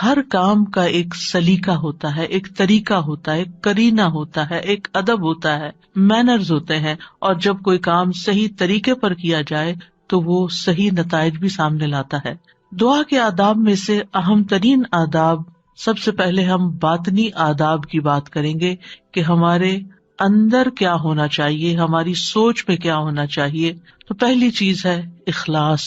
ہر کام کا ایک سلیقہ ہوتا ہے، ایک طریقہ ہوتا ہے، ایک قرینہ ہوتا ہے، ایک ادب ہوتا ہے، مینرز ہوتے ہیں، اور جب کوئی کام صحیح طریقے پر کیا جائے تو وہ صحیح نتائج بھی سامنے لاتا ہے۔ دعا کے آداب میں سے اہم ترین آداب، سب سے پہلے ہم باطنی آداب کی بات کریں گے کہ ہمارے اندر کیا ہونا چاہیے، ہماری سوچ میں کیا ہونا چاہیے۔ تو پہلی چیز ہے اخلاص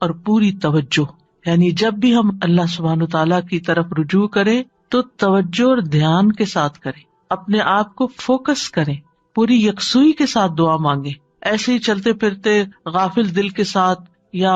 اور پوری توجہ، یعنی جب بھی ہم اللہ سبحانہ تعالیٰ کی طرف رجوع کریں تو توجہ اور دھیان کے ساتھ کریں، اپنے آپ کو فوکس کریں، پوری یکسوئی کے ساتھ دعا مانگیں۔ ایسے ہی چلتے پھرتے غافل دل کے ساتھ، یا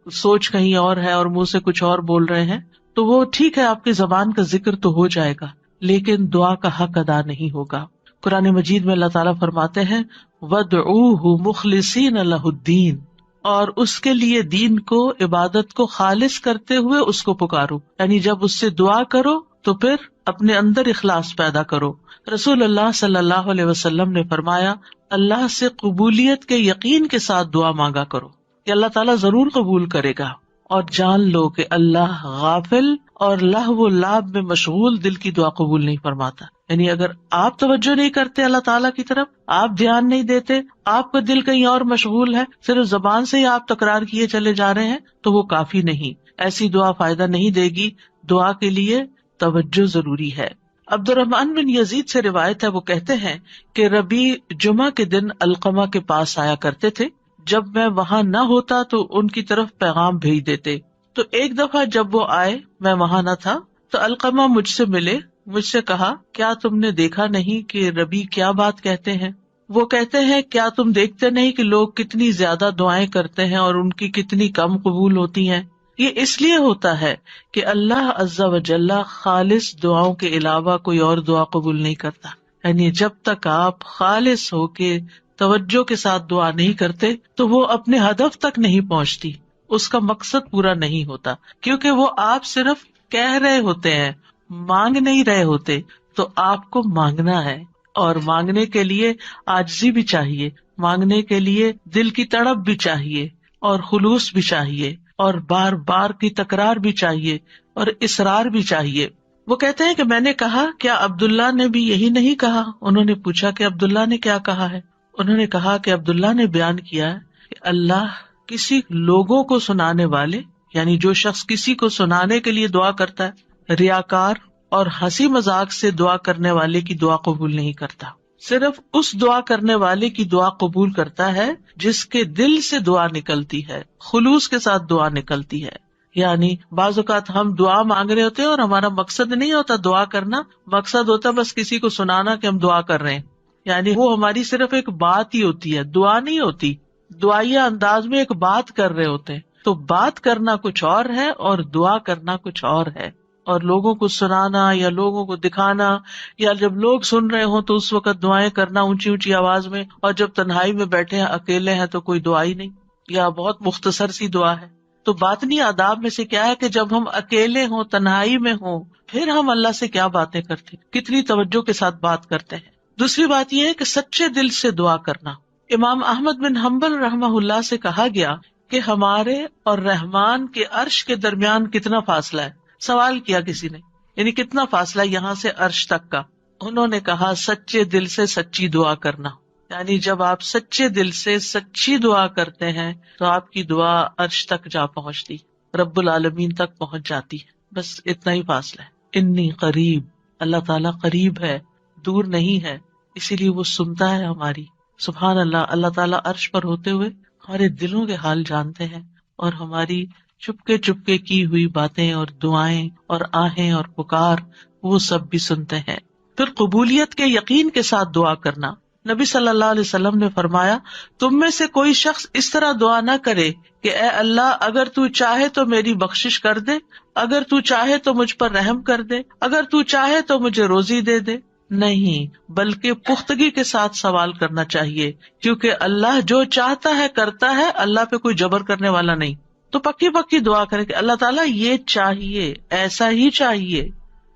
سوچ کہیں اور ہے اور منہ سے کچھ اور بول رہے ہیں، تو وہ ٹھیک ہے، آپ کی زبان کا ذکر تو ہو جائے گا لیکن دعا کا حق ادا نہیں ہوگا۔ قرآن مجید میں اللہ تعالیٰ فرماتے ہیں وَادْعُوهُ مُخْلِصِينَ لَهُ الدِّينَ، اور اس کے لیے دین کو، عبادت کو خالص کرتے ہوئے اس کو پکارو، یعنی جب اس سے دعا کرو تو پھر اپنے اندر اخلاص پیدا کرو۔ رسول اللہ صلی اللہ علیہ وسلم نے فرمایا اللہ سے قبولیت کے یقین کے ساتھ دعا مانگا کرو کہ اللہ تعالیٰ ضرور قبول کرے گا، اور جان لو کہ اللہ غافل اور لہو و لعب میں مشغول دل کی دعا قبول نہیں فرماتا۔ یعنی اگر آپ توجہ نہیں کرتے اللہ تعالیٰ کی طرف، آپ دھیان نہیں دیتے، آپ کا دل کہیں اور مشغول ہے، صرف زبان سے ہی آپ تکرار کیے چلے جا رہے ہیں، تو وہ کافی نہیں، ایسی دعا فائدہ نہیں دے گی۔ دعا کے لیے توجہ ضروری ہے۔ عبد الرحمن بن یزید سے روایت ہے، وہ کہتے ہیں کہ ربیع جمعہ کے دن علقمہ کے پاس آیا کرتے تھے، جب میں وہاں نہ ہوتا تو ان کی طرف پیغام بھیج دیتے۔ تو ایک دفعہ جب وہ آئے، میں وہاں نہ تھا، تو علقمہ مجھ سے ملے، مجھ سے کہا کیا تم نے دیکھا نہیں کہ ربیع کیا بات کہتے ہیں؟ وہ کہتے ہیں کیا تم دیکھتے نہیں کہ لوگ کتنی زیادہ دعائیں کرتے ہیں اور ان کی کتنی کم قبول ہوتی ہیں؟ یہ اس لیے ہوتا ہے کہ اللہ عز و جل خالص دعاؤں کے علاوہ کوئی اور دعا قبول نہیں کرتا۔ یعنی جب تک آپ خالص ہو کے توجہ کے ساتھ دعا نہیں کرتے تو وہ اپنے ہدف تک نہیں پہنچتی، اس کا مقصد پورا نہیں ہوتا، کیونکہ وہ آپ صرف کہہ رہے ہوتے ہیں، مانگ نہیں رہے ہوتے۔ تو آپ کو مانگنا ہے، اور مانگنے کے لیے عاجزی بھی چاہیے، مانگنے کے لیے دل کی تڑپ بھی چاہیے، اور خلوص بھی چاہیے، اور بار بار کی تکرار بھی چاہیے، اور اصرار بھی چاہیے۔ وہ کہتے ہیں کہ میں نے کہا کیا عبداللہ نے بھی یہی نہیں کہا؟ انہوں نے پوچھا کہ عبداللہ نے کیا کہا ہے؟ انہوں نے کہا کہ عبداللہ نے بیان کیا ہے کہ اللہ کسی لوگوں کو سنانے والے، یعنی جو شخص کسی کو سنانے کے لیے دعا کرتا ہے، ریاکار اور ہنسی مذاق سے دعا کرنے والے کی دعا قبول نہیں کرتا، صرف اس دعا کرنے والے کی دعا قبول کرتا ہے جس کے دل سے دعا نکلتی ہے، خلوص کے ساتھ دعا نکلتی ہے۔ یعنی بعض اوقات ہم دعا مانگ رہے ہوتے ہیں اور ہمارا مقصد نہیں ہوتا دعا کرنا، مقصد ہوتا بس کسی کو سنانا کہ ہم دعا کر رہے ہیں، یعنی وہ ہماری صرف ایک بات ہی ہوتی ہے، دعا نہیں ہوتی، دعائیہ انداز میں ایک بات کر رہے ہوتے ہیں۔ تو بات کرنا کچھ اور ہے اور دعا کرنا کچھ اور ہے، اور لوگوں کو سنانا یا لوگوں کو دکھانا، یا جب لوگ سن رہے ہوں تو اس وقت دعائیں کرنا اونچی اونچی آواز میں، اور جب تنہائی میں بیٹھے ہیں، اکیلے ہیں، تو کوئی دعا ہی نہیں، یا بہت مختصر سی دعا ہے۔ تو باطنی آداب میں سے کیا ہے کہ جب ہم اکیلے ہوں، تنہائی میں ہوں، پھر ہم اللہ سے کیا باتیں کرتے ہیں، کتنی توجہ کے ساتھ بات کرتے ہیں۔ دوسری بات یہ ہے کہ سچے دل سے دعا کرنا۔ امام احمد بن حنبل رحمہ اللہ سے کہا گیا کہ ہمارے اور رحمان کے عرش کے درمیان کتنا فاصلہ ہے؟ سوال کیا کسی نے، یعنی کتنا فاصلہ یہاں سے عرش تک کا؟ انہوں نے کہا سچے دل سے سچی دعا کرنا، یعنی جب آپ سچے دل سے سچی دعا کرتے ہیں تو آپ کی دعا عرش تک جا پہنچتی، رب العالمین تک پہنچ جاتی ہے۔ بس اتنا ہی فاصلہ ہے۔ انی قریب، اللہ تعالیٰ قریب ہے، دور نہیں ہے، اسی لیے وہ سنتا ہے ہماری۔ سبحان اللہ، اللہ تعالیٰ عرش پر ہوتے ہوئے ہمارے دلوں کے حال جانتے ہیں، اور ہماری چپکے چپکے کی ہوئی باتیں اور دعائیں اور آہیں اور پکار وہ سب بھی سنتے ہیں۔ پھر قبولیت کے یقین کے ساتھ دعا کرنا۔ نبی صلی اللہ علیہ وسلم نے فرمایا تم میں سے کوئی شخص اس طرح دعا نہ کرے کہ اے اللہ اگر تو چاہے تو میری بخشش کر دے، اگر تو چاہے تو مجھ پر رحم کر دے، اگر تو چاہے تو مجھے روزی دے دے۔ نہیں، بلکہ پختگی کے ساتھ سوال کرنا چاہیے، کیونکہ اللہ جو چاہتا ہے کرتا ہے، اللہ پہ کوئی جبر کرنے والا نہیں۔ تو پکی پکی دعا کرے کہ اللہ تعالیٰ یہ چاہیے، ایسا ہی چاہیے،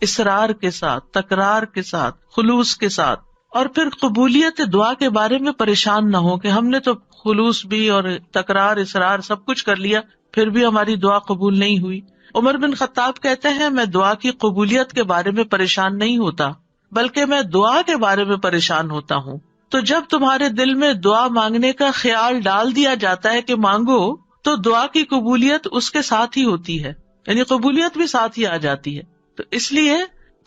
اصرار کے ساتھ، تکرار کے ساتھ، خلوص کے ساتھ۔ اور پھر قبولیت دعا کے بارے میں پریشان نہ ہو کہ ہم نے تو خلوص بھی اور تکرار، اصرار سب کچھ کر لیا، پھر بھی ہماری دعا قبول نہیں ہوئی۔ عمر بن خطاب کہتے ہیں میں دعا کی قبولیت کے بارے میں پریشان نہیں ہوتا بلکہ میں دعا کے بارے میں پریشان ہوتا ہوں. تو جب تمہارے دل میں دعا مانگنے کا خیال ڈال دیا جاتا ہے کہ مانگو تو دعا کی قبولیت اس کے ساتھ ہی ہوتی ہے، یعنی قبولیت بھی ساتھ ہی آ جاتی ہے. تو اس لیے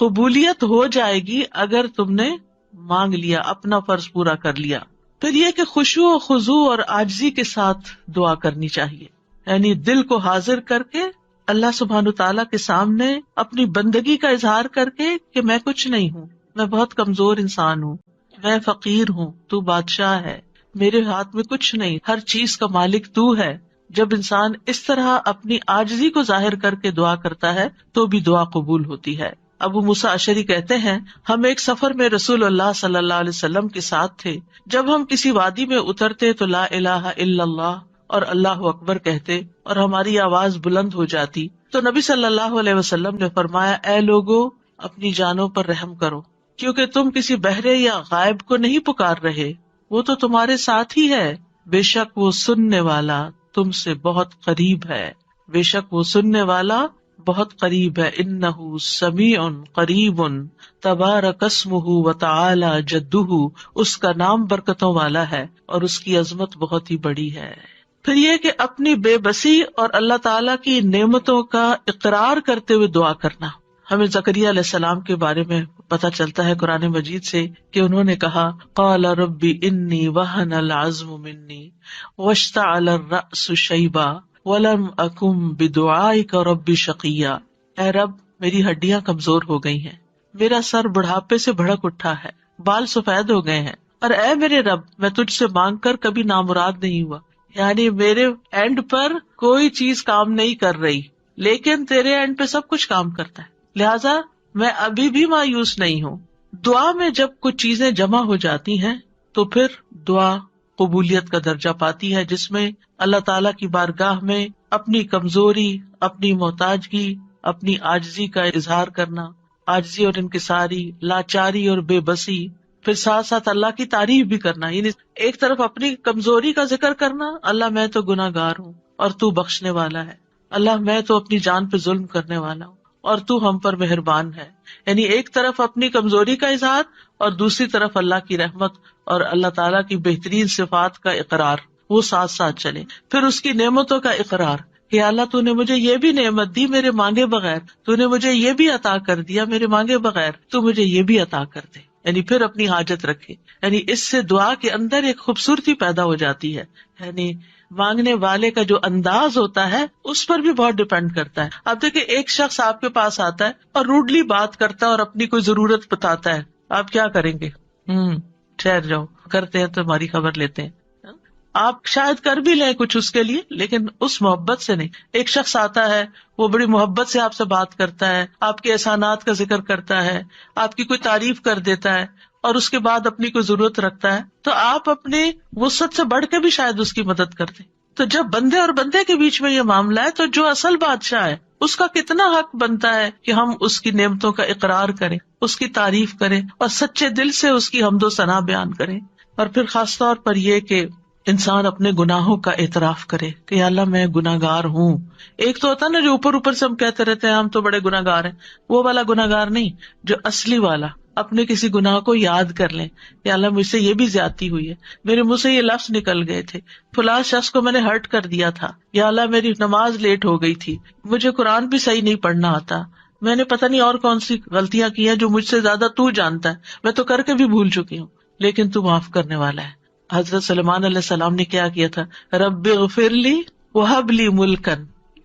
قبولیت ہو جائے گی اگر تم نے مانگ لیا، اپنا فرض پورا کر لیا. پھر یہ کہ خشوع و خضوع اور عاجزی کے ساتھ دعا کرنی چاہیے، یعنی دل کو حاضر کر کے اللہ سبحانہ تعالیٰ کے سامنے اپنی بندگی کا اظہار کر کے کہ میں کچھ نہیں ہوں، میں بہت کمزور انسان ہوں، میں فقیر ہوں، تو بادشاہ ہے، میرے ہاتھ میں کچھ نہیں، ہر چیز کا مالک تو ہے. جب انسان اس طرح اپنی عاجزی کو ظاہر کر کے دعا کرتا ہے تو بھی دعا قبول ہوتی ہے. ابو موسیٰ اشعری کہتے ہیں ہم ایک سفر میں رسول اللہ صلی اللہ علیہ وسلم کے ساتھ تھے. جب ہم کسی وادی میں اترتے تو لا الہ الا اللہ اور اللہ اکبر کہتے اور ہماری آواز بلند ہو جاتی تو نبی صلی اللہ علیہ وسلم نے فرمایا اے لوگو اپنی جانوں پر رحم کرو، کیونکہ تم کسی بہرے یا غائب کو نہیں پکار رہے، وہ تو تمہارے ساتھ ہی ہے، بے شک وہ سننے والا تم سے بہت قریب ہے، بے شک وہ سننے والا بہت قریب ہے. انہ سمیع قریب تبارک اسمہ وتعالی جدہ، اس کا نام برکتوں والا ہے اور اس کی عظمت بہت ہی بڑی ہے. پھر یہ کہ اپنی بے بسی اور اللہ تعالیٰ کی نعمتوں کا اقرار کرتے ہوئے دعا کرنا. ہمیں زکریا علیہ السلام کے بارے میں پتہ چلتا ہے قرآن مجید سے کہ انہوں نے کہا قال ربی انی وہن العظم منی واشتعل الرأس شیبا ولم اکن بدعائک رب شقیا. اے رب میری ہڈیاں کمزور ہو گئی ہیں، میرا سر بڑھاپے سے بھڑک اٹھا ہے، بال سفید ہو گئے ہیں، اور اے میرے رب میں تجھ سے مانگ کر کبھی نامراد نہیں ہوا. یعنی میرے اینڈ پر کوئی چیز کام نہیں کر رہی لیکن تیرے اینڈ پہ سب کچھ کام کرتا ہے، لہذا میں ابھی بھی مایوس نہیں ہوں. دعا میں جب کچھ چیزیں جمع ہو جاتی ہیں تو پھر دعا قبولیت کا درجہ پاتی ہے، جس میں اللہ تعالیٰ کی بارگاہ میں اپنی کمزوری، اپنی محتاجگی، اپنی عاجزی کا اظہار کرنا، عاجزی اور انکساری، لاچاری اور بے بسی، پھر ساتھ ساتھ اللہ کی تعریف بھی کرنا. یعنی ایک طرف اپنی کمزوری کا ذکر کرنا، اللہ میں تو گناہ گار ہوں اور تو بخشنے والا ہے، اللہ میں تو اپنی جان پہ ظلم کرنے والا ہوں اور تو ہم پر مہربان ہے. یعنی ایک طرف اپنی کمزوری کا اظہار اور دوسری طرف اللہ کی رحمت اور اللہ تعالیٰ کی بہترین صفات کا اقرار، وہ ساتھ ساتھ چلے. پھر اس کی نعمتوں کا اقرار کہ اللہ تو نے مجھے یہ بھی نعمت دی میرے مانگے بغیر، تو نے مجھے یہ بھی عطا کر دیا میرے مانگے بغیر، تو مجھے یہ بھی عطا کر دے. یعنی پھر اپنی حاجت رکھے. یعنی اس سے دعا کے اندر ایک خوبصورتی پیدا ہو جاتی ہے. یعنی مانگنے والے کا جو انداز ہوتا ہے اس پر بھی بہت ڈپینڈ کرتا ہے. اب دیکھیں ایک شخص آپ کے پاس آتا ہے اور روڈلی بات کرتا ہے اور اپنی کوئی ضرورت بتاتا ہے، آپ کیا کریں گے؟ ٹھہر جاؤ، کرتے ہیں تو ہماری خبر لیتے ہیں. آپ شاید کر بھی لیں کچھ اس کے لیے لیکن اس محبت سے نہیں. ایک شخص آتا ہے، وہ بڑی محبت سے آپ سے بات کرتا ہے، آپ کے احسانات کا ذکر کرتا ہے، آپ کی کوئی تعریف کر دیتا ہے اور اس کے بعد اپنی کوئی ضرورت رکھتا ہے تو آپ اپنی وسعت سے بڑھ کے بھی شاید اس کی مدد کرتے. تو جب بندے اور بندے کے بیچ میں یہ معاملہ ہے تو جو اصل بادشاہ ہے اس کا کتنا حق بنتا ہے کہ ہم اس کی نعمتوں کا اقرار کریں، اس کی تعریف کریں اور سچے دل سے اس کی حمد و ثنا بیان کریں. اور پھر خاص طور پر یہ کہ انسان اپنے گناہوں کا اعتراف کرے کہ یا اللہ میں گناہ گار ہوں. ایک تو ہوتا نا جو اوپر اوپر سے ہم کہتے رہتے ہیں ہم تو بڑے گناہ گار ہیں، وہ والا گناہ گار نہیں، جو اصلی والا اپنے کسی گناہ کو یاد کر لیں، یا اللہ مجھ سے یہ بھی زیادتی ہوئی ہے، میرے منہ سے یہ لفظ نکل گئے تھے، فلاں شخص کو میں نے ہرٹ کر دیا تھا، یا اللہ میری نماز لیٹ ہو گئی تھی، مجھے قرآن بھی صحیح نہیں پڑھنا آتا، میں نے پتہ نہیں اور کون سی غلطیاں کی ہیں جو مجھ سے زیادہ تو جانتا ہے، میں تو کر کے بھی بھول چکی ہوں لیکن تو معاف کرنے والا ہے. حضرت سلیمان علیہ السلام نے کیا کیا تھا؟ رب اغفر لی وہب لی ملکا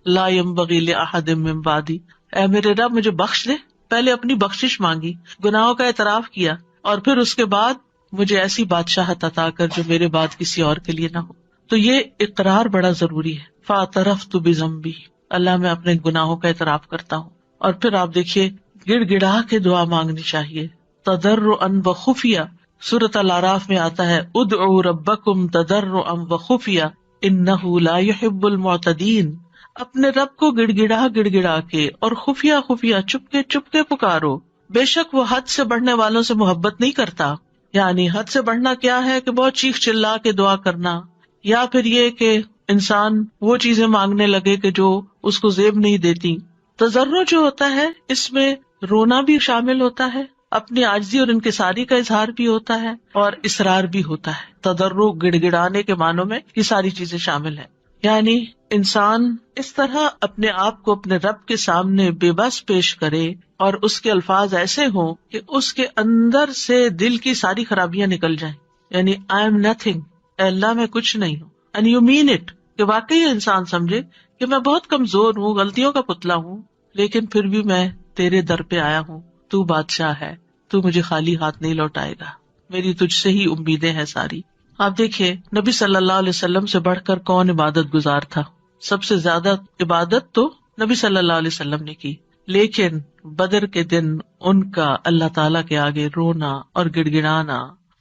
لا ينبغی لأحد من بعدی، اے میرے رب مجھے بخش دے. پہلے اپنی بخشش مانگی، گناہوں کا اعتراف کیا اور پھر اس کے بعد مجھے ایسی بادشاہت عطا کر جو میرے بعد کسی اور کے لیے نہ ہو. تو یہ اقرار بڑا ضروری ہے. فاعترفت بذنبی، اللہ میں اپنے گناہوں کا اعتراف کرتا ہوں. اور پھر آپ دیکھیے گڑ گڑا کے دعا مانگنی چاہیے، تضرعا وخفیہ. سورۃ الاعراف میں آتا ہے ادعوا ربکم تضرعا وخفیہ انہ لا يحب المعتدین. اپنے رب کو گڑ گڑا کے اور خفیہ خفیہ چپ کے پکارو، بے شک وہ حد سے بڑھنے والوں سے محبت نہیں کرتا. یعنی حد سے بڑھنا کیا ہے کہ بہت چیخ چلا کے دعا کرنا، یا پھر یہ کہ انسان وہ چیزیں مانگنے لگے کہ جو اس کو زیب نہیں دیتی، تضرع جو ہوتا ہے اس میں رونا بھی شامل ہوتا ہے، اپنی عاجزی اور انکساری کا اظہار بھی ہوتا ہے، اور اصرار بھی ہوتا ہے. تضرع گڑ گڑانے کے معنوں میں یہ ساری چیزیں شامل ہیں. یعنی انسان اس طرح اپنے آپ کو اپنے رب کے سامنے بے بس پیش کرے اور اس کے الفاظ ایسے ہوں کہ اس کے اندر سے دل کی ساری خرابیاں نکل جائیں. یعنی آئی ایم نتھنگ، اے اللہ میں کچھ نہیں ہوں. اینڈ یو مین اٹ، کہ واقعی انسان سمجھے کہ میں بہت کمزور ہوں، غلطیوں کا پتلا ہوں، لیکن پھر بھی میں تیرے در پہ آیا ہوں. تو بادشاہ ہے، تو مجھے خالی ہاتھ نہیں لوٹائے گا، میری تجھ سے ہی امیدیں ہیں ساری. آپ دیکھیے نبی صلی اللہ علیہ وسلم سے بڑھ کر کون عبادت گزار تھا؟ سب سے زیادہ عبادت تو نبی صلی اللہ علیہ وسلم نے کی، لیکن بدر کے دن ان کا اللہ تعالیٰ کے آگے رونا اور گڑ گڑانا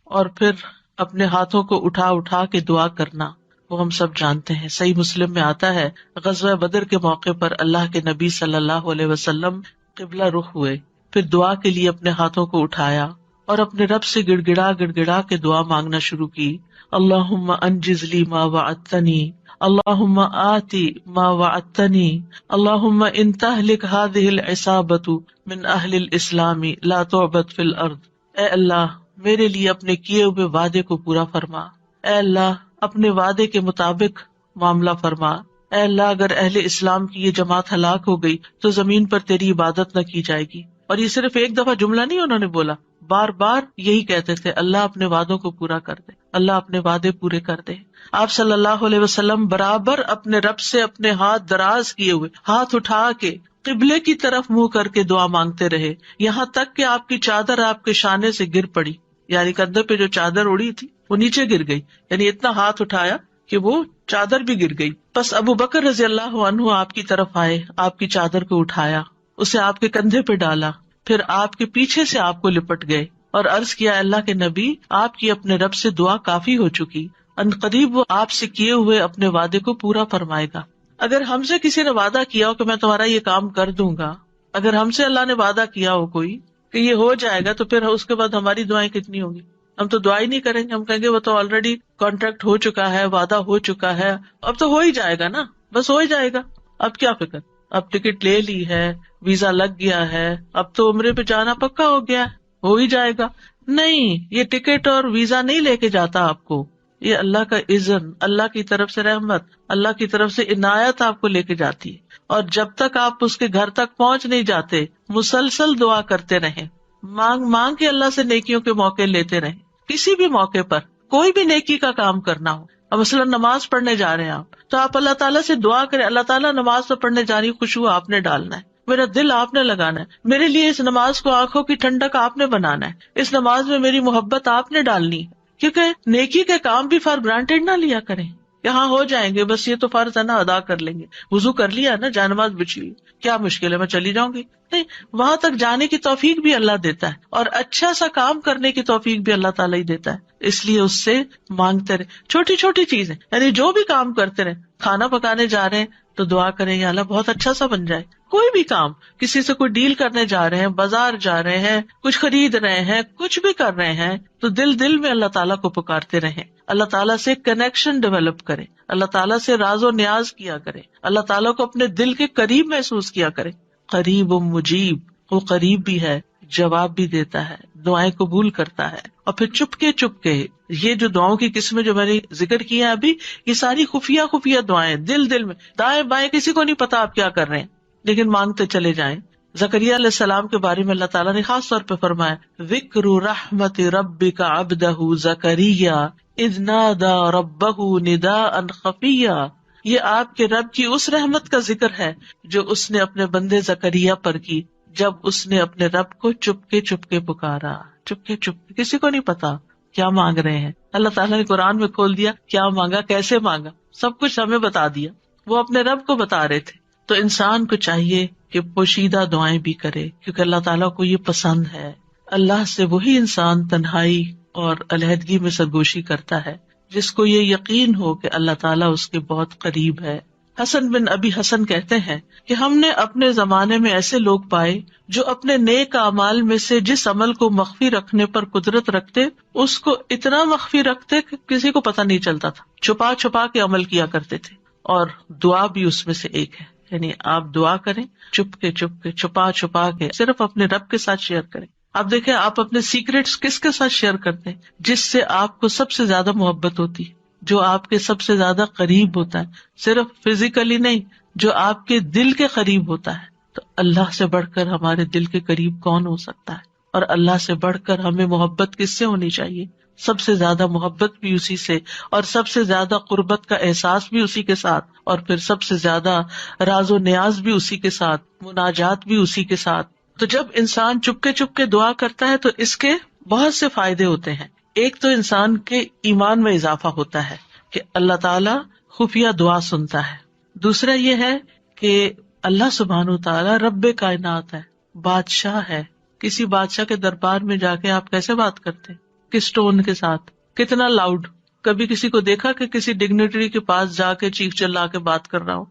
اور پھر اپنے ہاتھوں کو اٹھا اٹھا کے دعا کرنا وہ ہم سب جانتے ہیں. صحیح مسلم میں آتا ہے غزوہ بدر کے موقع پر اللہ کے نبی صلی اللہ علیہ وسلم قبلہ رخ ہوئے، پھر دعا کے لیے اپنے ہاتھوں کو اٹھایا اور اپنے رب سے گڑ گڑا کے دعا مانگنا شروع کی. اللہم انجز لی ما وعدتنی، اللہم آتی ما وعدتنی، اللہم ان تہلک ہذہ العصابۃ من اہل الاسلام لا تعبد فی الارض. اے اللہ میرے لیے اپنے کیے ہوئے وعدے کو پورا فرما، اے اللہ اپنے وعدے کے مطابق معاملہ فرما. اے اللہ اگر اہل اسلام کی یہ جماعت ہلاک ہو گئی تو زمین پر تیری عبادت نہ کی جائے گی. اور یہ صرف ایک دفعہ جملہ نہیں انہوں نے بولا، بار بار یہی کہتے تھے، اللہ اپنے وعدوں کو پورا کر دے، اللہ اپنے وعدے پورے کر دے. آپ صلی اللہ علیہ وسلم برابر اپنے رب سے اپنے ہاتھ دراز کیے ہوئے، ہاتھ اٹھا کے قبلے کی طرف منہ کر کے دعا مانگتے رہے، یہاں تک کہ آپ کی چادر آپ کے شانے سے گر پڑی. یعنی کندھے پہ جو چادر اڑی تھی وہ نیچے گر گئی، یعنی اتنا ہاتھ اٹھایا کہ وہ چادر بھی گر گئی. بس ابو بکر رضی اللہ عنہ آپ کی طرف آئے، آپ کی چادر کو اٹھایا، اسے آپ کے کندھے پہ ڈالا، پھر آپ کے پیچھے سے آپ کو لپٹ گئے اور عرض کیا، اللہ کے نبی آپ کی اپنے رب سے دعا کافی ہو چکی، ان قریب وہ آپ سے کیے ہوئے اپنے وعدے کو پورا فرمائے گا. اگر ہم سے کسی نے وعدہ کیا ہو کہ میں تمہارا یہ کام کر دوں گا، اگر ہم سے اللہ نے وعدہ کیا ہو کوئی کہ یہ ہو جائے گا، تو پھر اس کے بعد ہماری دعائیں کتنی ہوں گی؟ ہم تو دعا ہی نہیں کریں گے، ہم کہیں گے وہ تو آلریڈی کانٹریکٹ ہو چکا ہے، وعدہ ہو چکا ہے، اب تو ہو ہی جائے گا نا، بس ہو ہی جائے گا، اب کیا فکر، اب ٹکٹ لے لی ہے، ویزا لگ گیا ہے، اب تو عمرے پہ جانا پکا ہو گیا، ہو ہی جائے گا. نہیں، یہ ٹکٹ اور ویزا نہیں لے کے جاتا آپ کو، یہ اللہ کا اذن، اللہ کی طرف سے رحمت، اللہ کی طرف سے عنایت آپ کو لے کے جاتی ہے. اور جب تک آپ اس کے گھر تک پہنچ نہیں جاتے، مسلسل دعا کرتے رہیں، مانگ مانگ کے اللہ سے نیکیوں کے موقع لیتے رہیں. کسی بھی موقع پر کوئی بھی نیکی کا کام کرنا ہو، اب مثلا نماز پڑھنے جا رہے ہیں آپ، تو آپ اللہ تعالیٰ سے دعا کریں، اللہ تعالیٰ نماز تو پڑھنے جا رہی، خوشبو آپ نے ڈالنا ہے، میرا دل آپ نے لگانا ہے، میرے لیے اس نماز کو آنکھوں کی ٹھنڈک آپ نے بنانا ہے، اس نماز میں میری محبت آپ نے ڈالنی ہے. کیونکہ نیکی کے کام بھی فار گرانٹیڈ نہ لیا کریں کہ ہاں ہو جائیں گے، بس یہ تو فرض ہے نا، ادا کر لیں گے، وضو کر لیا نا، جانماز بچ لی، کیا مشکل ہے، میں چلی جاؤں گی. نہیں، وہاں تک جانے کی توفیق بھی اللہ دیتا ہے، اور اچھا سا کام کرنے کی توفیق بھی اللہ تعالیٰ ہی دیتا ہے. اس لیے اس سے مانگتے رہے، چھوٹی چھوٹی چیزیں، یعنی جو بھی کام کرتے رہے، کھانا پکانے جا رہے ہیں تو دعا کریں یا اللہ بہت اچھا سا بن جائے. کوئی بھی کام، کسی سے کوئی ڈیل کرنے جا رہے ہیں، بازار جا رہے ہیں، کچھ خرید رہے ہیں، کچھ بھی کر رہے ہیں، تو دل دل میں اللہ تعالیٰ کو پکارتے رہیں، اللہ تعالیٰ سے کنیکشن ڈیولپ کریں، اللہ تعالیٰ سے راز و نیاز کیا کریں، اللہ تعالیٰ کو اپنے دل کے قریب محسوس کیا کریں. قریب و مجیب، وہ قریب بھی ہے، جواب بھی دیتا ہے، دعائیں قبول کرتا ہے. اور پھر چپ کے یہ جو دعاؤں کی قسمیں جو میں نے ذکر کی ہیں ابھی، یہ ساری خفیہ دعائیں، دل دل میں، دائیں بائیں کسی کو نہیں پتا آپ کیا کر رہے ہیں، لیکن مانگتے چلے جائیں. زکریا علیہ السلام کے بارے میں اللہ تعالیٰ نے خاص طور پہ فرمایا، ذکر رحمت ربک عبدہ زکریا اذ نادى ربہ نداء خفیا. یہ آپ کے رب کی اس رحمت کا ذکر ہے جو اس نے اپنے بندے زکریا پر کی جب اس نے اپنے رب کو چپ کے پکارا. چپ کے کسی کو نہیں پتا کیا مانگ رہے ہیں. اللہ تعالیٰ نے قرآن میں کھول دیا کیا مانگا، کیسے مانگا، سب کچھ ہمیں بتا دیا، وہ اپنے رب کو بتا رہے تھے. تو انسان کو چاہیے کہ پوشیدہ دعائیں بھی کرے، کیونکہ اللہ تعالیٰ کو یہ پسند ہے. اللہ سے وہی انسان تنہائی اور علیحدگی میں سرگوشی کرتا ہے جس کو یہ یقین ہو کہ اللہ تعالیٰ اس کے بہت قریب ہے. حسن بن ابی حسن کہتے ہیں کہ ہم نے اپنے زمانے میں ایسے لوگ پائے جو اپنے نیک اعمال میں سے جس عمل کو مخفی رکھنے پر قدرت رکھتے، اس کو اتنا مخفی رکھتے کہ کسی کو پتہ نہیں چلتا تھا، چھپا چھپا کے عمل کیا کرتے تھے، اور دعا بھی اس میں سے ایک ہے. یعنی آپ دعا کریں چپ کے چھپا چھپا کے، صرف اپنے رب کے ساتھ شیئر کریں. آپ دیکھیں آپ اپنے سیکریٹس کس کے ساتھ شیئر کرتے ہیں؟ جس سے آپ کو سب سے زیادہ محبت ہوتی ہے، جو آپ کے سب سے زیادہ قریب ہوتا ہے، صرف فزیکلی نہیں، جو آپ کے دل کے قریب ہوتا ہے. تو اللہ سے بڑھ کر ہمارے دل کے قریب کون ہو سکتا ہے؟ اور اللہ سے بڑھ کر ہمیں محبت کس سے ہونی چاہیے؟ سب سے زیادہ محبت بھی اسی سے، اور سب سے زیادہ قربت کا احساس بھی اسی کے ساتھ، اور پھر سب سے زیادہ راز و نیاز بھی اسی کے ساتھ، مناجات بھی اسی کے ساتھ. تو جب انسان چپ کے دعا کرتا ہے تو اس کے بہت سے فائدے ہوتے ہیں. ایک تو انسان کے ایمان میں اضافہ ہوتا ہے کہ اللہ تعالیٰ خفیہ دعا سنتا ہے. دوسرا یہ ہے کہ اللہ سبحانہ وتعالیٰ رب کائنات ہے، بادشاہ ہے. کسی بادشاہ کے دربار میں جا کے آپ کیسے بات کرتے ہیں؟ کس ٹون کے ساتھ، کتنا لاؤڈ؟ کبھی کسی کو دیکھا کہ کسی ڈگنیٹری کے پاس جا کے چیخ چلا کے بات کر رہا ہو؟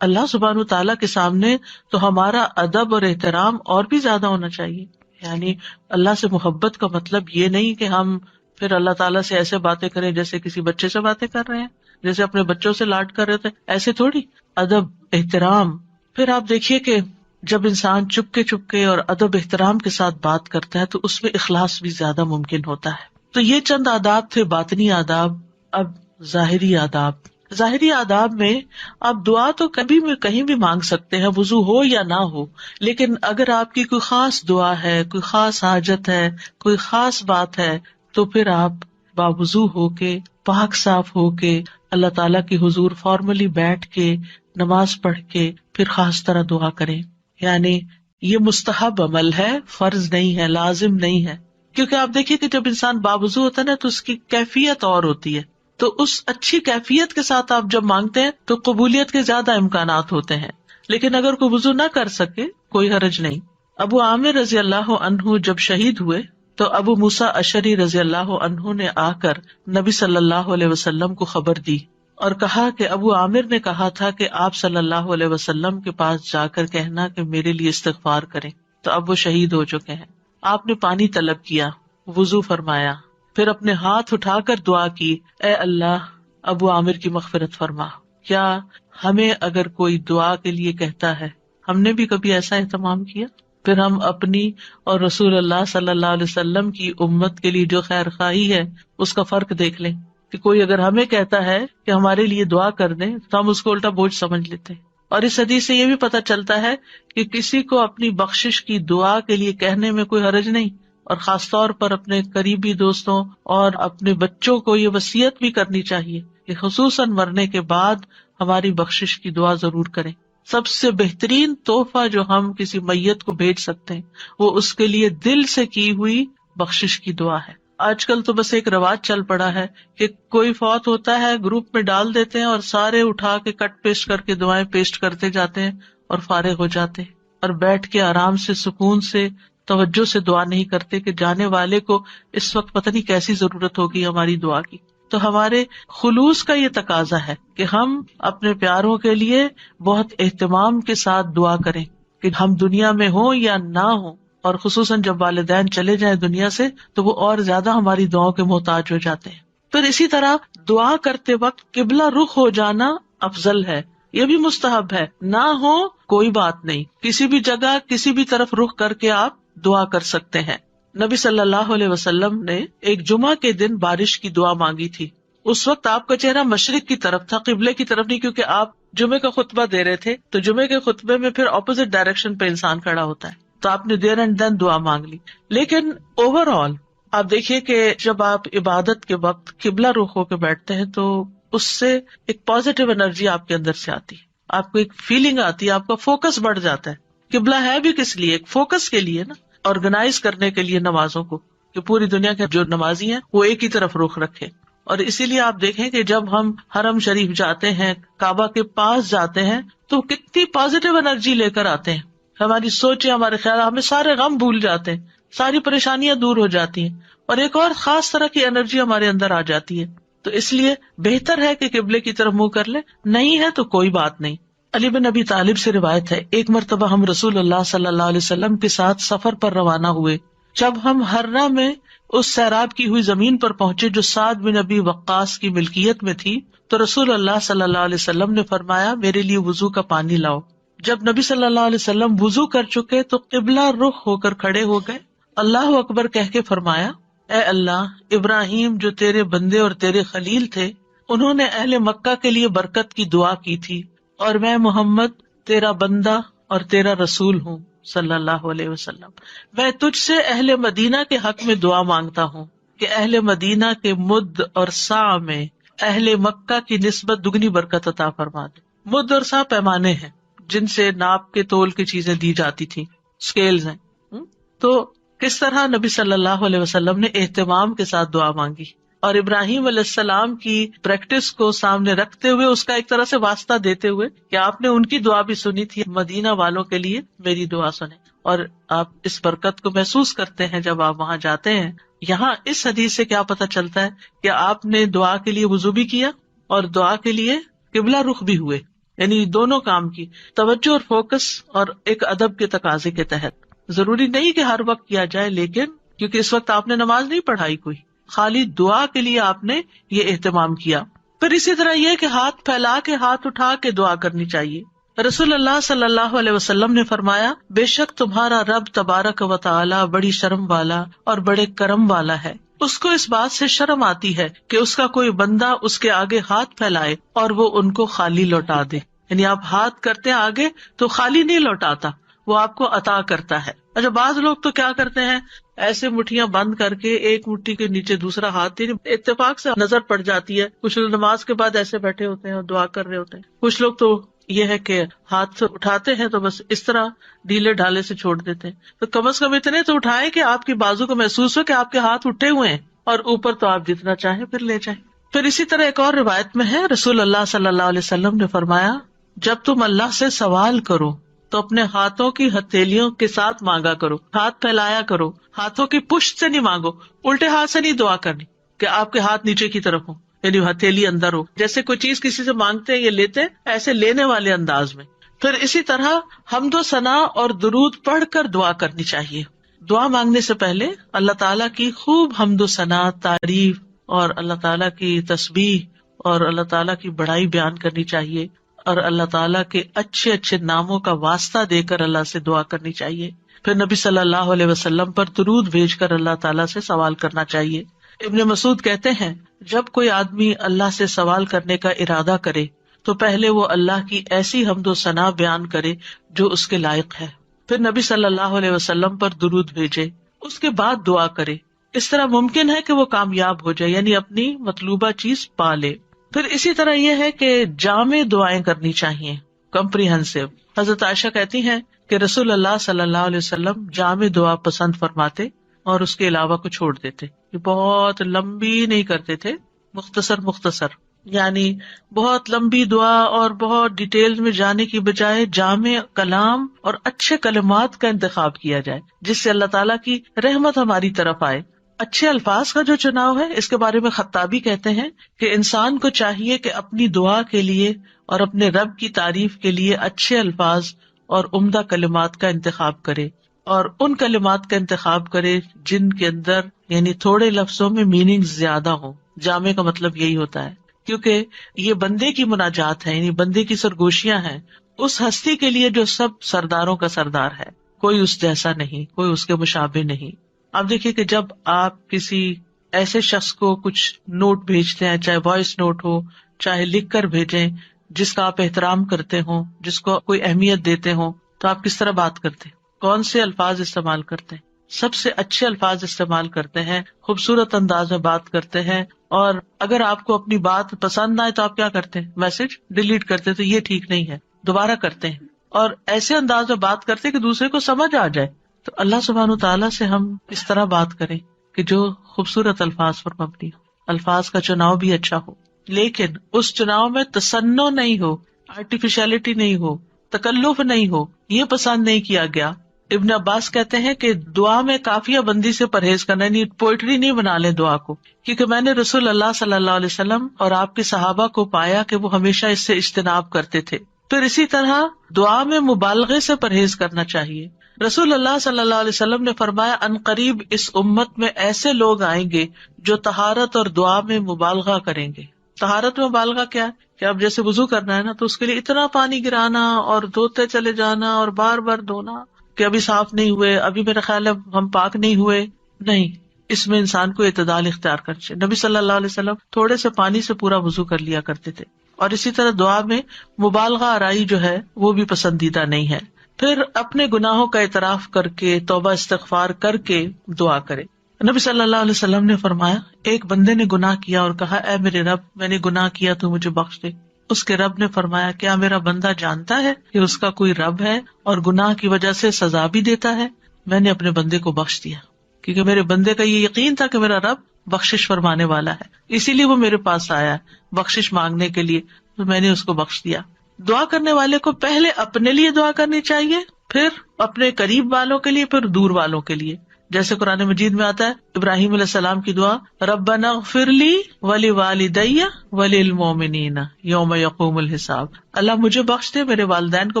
اللہ سبحانہ وتعالیٰ کے سامنے تو ہمارا ادب اور احترام اور بھی زیادہ ہونا چاہیے. یعنی اللہ سے محبت کا مطلب یہ نہیں کہ ہم پھر اللہ تعالیٰ سے ایسے باتیں کریں جیسے کسی بچے سے باتیں کر رہے ہیں، جیسے اپنے بچوں سے لاڈ کر رہے تھے، ایسے تھوڑی. ادب، احترام. پھر آپ دیکھیے کہ جب انسان چپ کے اور ادب احترام کے ساتھ بات کرتا ہے تو اس میں اخلاص بھی زیادہ ممکن ہوتا ہے. تو یہ چند آداب تھے، باطنی آداب. اب ظاہری آداب. ظاہری آداب میں آپ دعا تو کبھی بھی کہیں بھی مانگ سکتے ہیں، وضو ہو یا نہ ہو. لیکن اگر آپ کی کوئی خاص دعا ہے، کوئی خاص حاجت ہے، کوئی خاص بات ہے، تو پھر آپ باوضو ہو کے، پاک صاف ہو کے اللہ تعالیٰ کی حضور فارملی بیٹھ کے نماز پڑھ کے پھر خاص طرح دعا کریں. یعنی یہ مستحب عمل ہے، فرض نہیں ہے، لازم نہیں ہے. کیونکہ آپ دیکھیے کہ جب انسان باوضو ہوتا ہے نا تو اس کی کیفیت اور ہوتی ہے. تو اس اچھی کیفیت کے ساتھ آپ جب مانگتے ہیں تو قبولیت کے زیادہ امکانات ہوتے ہیں. لیکن اگر کوئی وضو نہ کر سکے کوئی حرج نہیں. ابو عامر رضی اللہ عنہ جب شہید ہوئے تو ابو موسیٰ اشعری رضی اللہ عنہ نے آ کر نبی صلی اللہ علیہ وسلم کو خبر دی اور کہا کہ ابو عامر نے کہا تھا کہ آپ صلی اللہ علیہ وسلم کے پاس جا کر کہنا کہ میرے لیے استغفار کریں. تو اب وہ شہید ہو چکے ہیں. آپ نے پانی طلب کیا، وضو فرمایا، پھر اپنے ہاتھ اٹھا کر دعا کی، اے اللہ ابو عامر کی مغفرت فرما. کیا ہمیں اگر کوئی دعا کے لیے کہتا ہے، ہم نے بھی کبھی ایسا اہتمام کیا؟ پھر ہم اپنی اور رسول اللہ صلی اللہ علیہ وسلم کی امت کے لیے جو خیر خواہی ہے اس کا فرق دیکھ لیں کہ کوئی اگر ہمیں کہتا ہے کہ ہمارے لیے دعا کر دیں تو ہم اس کو الٹا بوجھ سمجھ لیتے ہیں. اور اس حدیث سے یہ بھی پتہ چلتا ہے کہ کسی کو اپنی بخشش کی دعا کے لیے کہنے میں کوئی حرج نہیں، اور خاص طور پر اپنے قریبی دوستوں اور اپنے بچوں کو یہ وصیت بھی کرنی چاہیے کہ خصوصاً مرنے کے بعد ہماری بخشش کی دعا ضرور کریں. سب سے بہترین تحفہ جو ہم کسی میت کو بھیج سکتے ہیں وہ اس کے لیے دل سے کی ہوئی بخشش کی دعا ہے. آج کل تو بس ایک رواج چل پڑا ہے کہ کوئی فوت ہوتا ہے گروپ میں ڈال دیتے ہیں اور سارے اٹھا کے کٹ پیسٹ کر کے دعائیں پیسٹ کرتے جاتے ہیں اور فارغ ہو جاتے ہیں، اور بیٹھ کے آرام سے سکون سے توجہ سے دعا نہیں کرتے کہ جانے والے کو اس وقت پتہ نہیں کیسی ضرورت ہوگی ہماری دعا کی. تو ہمارے خلوص کا یہ تقاضا ہے کہ ہم اپنے پیاروں کے لیے بہت اہتمام کے ساتھ دعا کریں کہ ہم دنیا میں ہوں یا نہ ہوں، اور خصوصاً جب والدین چلے جائیں دنیا سے تو وہ اور زیادہ ہماری دعاؤں کے محتاج ہو جاتے ہیں. پھر اسی طرح دعا کرتے وقت قبلہ رخ ہو جانا افضل ہے، یہ بھی مستحب ہے. نہ ہو کوئی بات نہیں، کسی بھی جگہ کسی بھی طرف رخ کر کے آپ دعا کر سکتے ہیں. نبی صلی اللہ علیہ وسلم نے ایک جمعہ کے دن بارش کی دعا مانگی تھی. اس وقت آپ کا چہرہ مشرق کی طرف تھا، قبلے کی طرف نہیں، کیونکہ آپ جمعے کا خطبہ دے رہے تھے. تو جمعے کے خطبے میں پھر اپوزٹ ڈائریکشن پہ انسان کھڑا ہوتا ہے، تو آپ نے دیر اینڈ دین دعا مانگ لی. لیکن اوور آل آپ دیکھیے کہ جب آپ عبادت کے وقت قبلہ رخ ہو کے بیٹھتے ہیں تو اس سے ایک پازیٹیو انرجی آپ کے اندر سے آتی ہے، آپ کو ایک فیلنگ آتی ہے، آپ کا فوکس بڑھ جاتا ہے. قبلہ ہے بھی کس لیے؟ ایک فوکس کے لیے نا، آرگنائز کرنے کے لیے نمازوں کو، کہ پوری دنیا کے جو نمازی ہیں وہ ایک ہی طرف رخ رکھے. اور اسی لیے آپ دیکھیں کہ جب ہم حرم شریف جاتے ہیں، کعبہ کے پاس جاتے ہیں، تو کتنی پازیٹیو انرجی لے کر آتے ہیں. ہماری سوچیں، ہمارے خیال، ہمیں سارے غم بھول جاتے ہیں، ساری پریشانیاں دور ہو جاتی ہیں، اور ایک اور خاص طرح کی انرجی ہمارے اندر آ جاتی ہے. تو اس لیے بہتر ہے کہ قبلے کی طرف منہ کر لیں، نہیں ہے تو کوئی بات نہیں. علی بن ابی طالب سے روایت ہے، ایک مرتبہ ہم رسول اللہ صلی اللہ علیہ وسلم کے ساتھ سفر پر روانہ ہوئے جب ہم ہرہ میں اس سیراب کی ہوئی زمین پر پہنچے جو سعد بن ابی وقاص کی ملکیت میں تھی، تو رسول اللہ صلی اللہ علیہ وسلم نے فرمایا میرے لیے وضو کا پانی لاؤ۔ جب نبی صلی اللہ علیہ وسلم وضو کر چکے تو قبلہ رخ ہو کر کھڑے ہو گئے، اللہ اکبر کہہ کے فرمایا، اے اللہ، ابراہیم جو تیرے بندے اور تیرے خلیل تھے، انہوں نے اہل مکہ کے لیے برکت کی دعا کی تھی، اور میں محمد تیرا بندہ اور تیرا رسول ہوں صلی اللہ علیہ وسلم، میں تجھ سے اہل مدینہ کے حق میں دعا مانگتا ہوں کہ اہل مدینہ کے مد اور سا میں اہل مکہ کی نسبت دگنی برکت عطا فرما دے۔ مد اور سا پیمانے ہیں جن سے ناپ کے تول کی چیزیں دی جاتی تھی، اسکیلز ہیں۔ تو کس طرح نبی صلی اللہ علیہ وسلم نے اہتمام کے ساتھ دعا مانگی، اور ابراہیم علیہ السلام کی پریکٹس کو سامنے رکھتے ہوئے اس کا ایک طرح سے واسطہ دیتے ہوئے کہ آپ نے ان کی دعا بھی سنی تھی، مدینہ والوں کے لیے میری دعا سنیں، اور آپ اس برکت کو محسوس کرتے ہیں جب آپ وہاں جاتے ہیں۔ یہاں اس حدیث سے کیا پتہ چلتا ہے کہ آپ نے دعا کے لیے وضو بھی کیا اور دعا کے لیے قبلہ رخ بھی ہوئے، یعنی دونوں کام کی توجہ اور فوکس، اور ایک ادب کے تقاضے کے تحت۔ ضروری نہیں کہ ہر وقت کیا جائے، لیکن کیونکہ اس وقت آپ نے نماز نہیں پڑھائی کوئی، خالی دعا کے لیے آپ نے یہ اہتمام کیا۔ پھر اسی طرح یہ کہ ہاتھ پھیلا کے، ہاتھ اٹھا کے دعا کرنی چاہیے۔ رسول اللہ صلی اللہ علیہ وسلم نے فرمایا، بے شک تمہارا رب تبارک و تعالی بڑی شرم والا اور بڑے کرم والا ہے، اس کو اس بات سے شرم آتی ہے کہ اس کا کوئی بندہ اس کے آگے ہاتھ پھیلائے اور وہ ان کو خالی لوٹا دے، یعنی آپ ہاتھ کرتے ہیں آگے تو خالی نہیں لوٹاتا، وہ آپ کو عطا کرتا ہے۔ اچھا، بعض لوگ تو کیا کرتے ہیں، ایسے مٹھیاں بند کر کے ایک مٹھی کے نیچے دوسرا ہاتھ، اتفاق سے نظر پڑ جاتی ہے، کچھ لوگ نماز کے بعد ایسے بیٹھے ہوتے ہیں اور دعا کر رہے ہوتے ہیں، کچھ لوگ تو یہ ہے کہ ہاتھ اٹھاتے ہیں تو بس اس طرح ڈھیلے ڈھالے سے چھوڑ دیتے ہیں۔ تو کم از کم اتنے تو اٹھائیں کہ آپ کی بازو کو محسوس ہو کہ آپ کے ہاتھ اٹھے ہوئے ہیں، اور اوپر تو آپ جتنا چاہیں پھر لے جائیں۔ پھر اسی طرح ایک اور روایت میں ہے، رسول اللہ صلی اللہ علیہ وسلم نے فرمایا، جب تم اللہ سے سوال کرو تو اپنے ہاتھوں کی ہتھیلیوں کے ساتھ مانگا کرو، ہاتھ پھیلایا کرو، ہاتھوں کی پشت سے نہیں مانگو، الٹے ہاتھ سے نہیں دعا کرنی کہ آپ کے ہاتھ نیچے کی طرف ہوں، یعنی ہتھیلی اندر ہو، جیسے کوئی چیز کسی سے مانگتے ہیں یہ لیتے ہیں، ایسے لینے والے انداز میں۔ پھر اسی طرح حمد و ثنا اور درود پڑھ کر دعا کرنی چاہیے۔ دعا مانگنے سے پہلے اللہ تعالیٰ کی خوب حمد و ثنا، تعریف، اور اللہ تعالیٰ کی تسبیح اور اللہ تعالیٰ کی بڑائی بیان کرنی چاہیے، اور اللہ تعالیٰ کے اچھے اچھے ناموں کا واسطہ دے کر اللہ سے دعا کرنی چاہیے۔ پھر نبی صلی اللہ علیہ وسلم پر درود بھیج کر اللہ تعالیٰ سے سوال کرنا چاہیے۔ ابن مسعود کہتے ہیں، جب کوئی آدمی اللہ سے سوال کرنے کا ارادہ کرے تو پہلے وہ اللہ کی ایسی حمد و ثنا بیان کرے جو اس کے لائق ہے، پھر نبی صلی اللہ علیہ وسلم پر درود بھیجے، اس کے بعد دعا کرے۔ اس طرح ممکن ہے کہ وہ کامیاب ہو جائے، یعنی اپنی مطلوبہ چیز پا لے۔ پھر اسی طرح یہ ہے کہ جامع دعائیں کرنی چاہیے، کمپریہنسو۔ حضرت عائشہ کہتی ہیں کہ رسول اللہ صلی اللہ علیہ وسلم جامع دعا پسند فرماتے اور اس کے علاوہ کو چھوڑ دیتے، یہ بہت لمبی نہیں کرتے تھے، مختصر، یعنی بہت لمبی دعا اور بہت ڈیٹیل میں جانے کی بجائے جامع کلام اور اچھے کلمات کا انتخاب کیا جائے جس سے اللہ تعالیٰ کی رحمت ہماری طرف آئے۔ اچھے الفاظ کا جو چناؤ ہے، اس کے بارے میں خطابی کہتے ہیں کہ انسان کو چاہیے کہ اپنی دعا کے لیے اور اپنے رب کی تعریف کے لیے اچھے الفاظ اور عمدہ کلمات کا انتخاب کرے، اور ان کلمات کا انتخاب کرے جن کے اندر یعنی تھوڑے لفظوں میں میننگ زیادہ ہو۔ جامع کا مطلب یہی ہوتا ہے، کیونکہ یہ بندے کی مناجات ہے، یعنی بندے کی سرگوشیاں ہیں اس ہستی کے لیے جو سب سرداروں کا سردار ہے، کوئی اس جیسا نہیں، کوئی اس کے مشابہ نہیں۔ آپ دیکھیے کہ جب آپ کسی ایسے شخص کو کچھ نوٹ بھیجتے ہیں، چاہے وائس نوٹ ہو چاہے لکھ کر بھیجیں، جس کا آپ احترام کرتے ہوں، جس کو کوئی اہمیت دیتے ہوں، تو آپ کس طرح بات کرتے ہیں، کون سے الفاظ استعمال کرتے ہیں؟ سب سے اچھے الفاظ استعمال کرتے ہیں، خوبصورت انداز میں بات کرتے ہیں، اور اگر آپ کو اپنی بات پسند نہ آئے تو آپ کیا کرتے ہیں؟ میسج ڈیلیٹ کرتے، تو یہ ٹھیک نہیں ہے، دوبارہ کرتے ہیں، اور ایسے انداز میں بات کرتے کہ دوسرے کو سمجھ آ جائے۔ تو اللہ سبحانہ وتعالیٰ سے ہم اس طرح بات کریں کہ جو خوبصورت الفاظ پر مبنی ہو، الفاظ کا چناؤ بھی اچھا ہو، لیکن اس چناؤ میں تصنع نہیں ہو، آرٹیفیشلٹی نہیں ہو، تکلف نہیں ہو، یہ پسند نہیں کیا گیا۔ ابن عباس کہتے ہیں کہ دعا میں قافیہ بندی سے پرہیز کرنا، یعنی پوئٹری نہیں بنا لیں دعا کو، کیونکہ میں نے رسول اللہ صلی اللہ علیہ وسلم اور آپ کے صحابہ کو پایا کہ وہ ہمیشہ اس سے اجتناب کرتے تھے۔ پھر اسی طرح دعا میں مبالغے سے پرہیز کرنا چاہیے، رسول اللہ صلی اللہ علیہ وسلم نے فرمایا ان قریب اس امت میں ایسے لوگ آئیں گے جو طہارت اور دعا میں مبالغہ کریں گے. طہارت میں مبالغہ کیا ہے کہ اب جیسے وضو کرنا ہے نا تو اس کے لیے اتنا پانی گرانا اور دھوتے چلے جانا اور بار بار دھونا کہ ابھی صاف نہیں ہوئے, ابھی میرا خیال ہے ہم پاک نہیں ہوئے. نہیں, اس میں انسان کو اعتدال اختیار کرنا چاہیے. نبی صلی اللہ علیہ وسلم تھوڑے سے پانی سے پورا وضو کر لیا کرتے تھے. اور اسی طرح دعا میں مبالغہ آرائی جو ہے وہ بھی پسندیدہ نہیں ہے. پھر اپنے گناہوں کا اعتراف کر کے توبہ استغفار کر کے دعا کرے. نبی صلی اللہ علیہ وسلم نے فرمایا ایک بندے نے گناہ کیا اور کہا اے میرے رب میں نے گناہ کیا تو مجھے بخش دے. اس کے رب نے فرمایا کیا میرا بندہ جانتا ہے کہ اس کا کوئی رب ہے اور گناہ کی وجہ سے سزا بھی دیتا ہے؟ میں نے اپنے بندے کو بخش دیا, کیونکہ میرے بندے کا یہ یقین تھا کہ میرا رب بخشش فرمانے والا ہے, اسی لیے وہ میرے پاس آیا بخشش مانگنے کے لیے, تو میں نے اس کو بخش دیا. دعا کرنے والے کو پہلے اپنے لیے دعا کرنی چاہیے, پھر اپنے قریب والوں کے لیے, پھر دور والوں کے لیے. جیسے قرآن مجید میں آتا ہے ابراہیم علیہ السلام کی دعا ربنا اغفر لی ولوالدی وللمؤمنین یوم یقوم الحساب, اللہ مجھے بخش دے, میرے والدین کو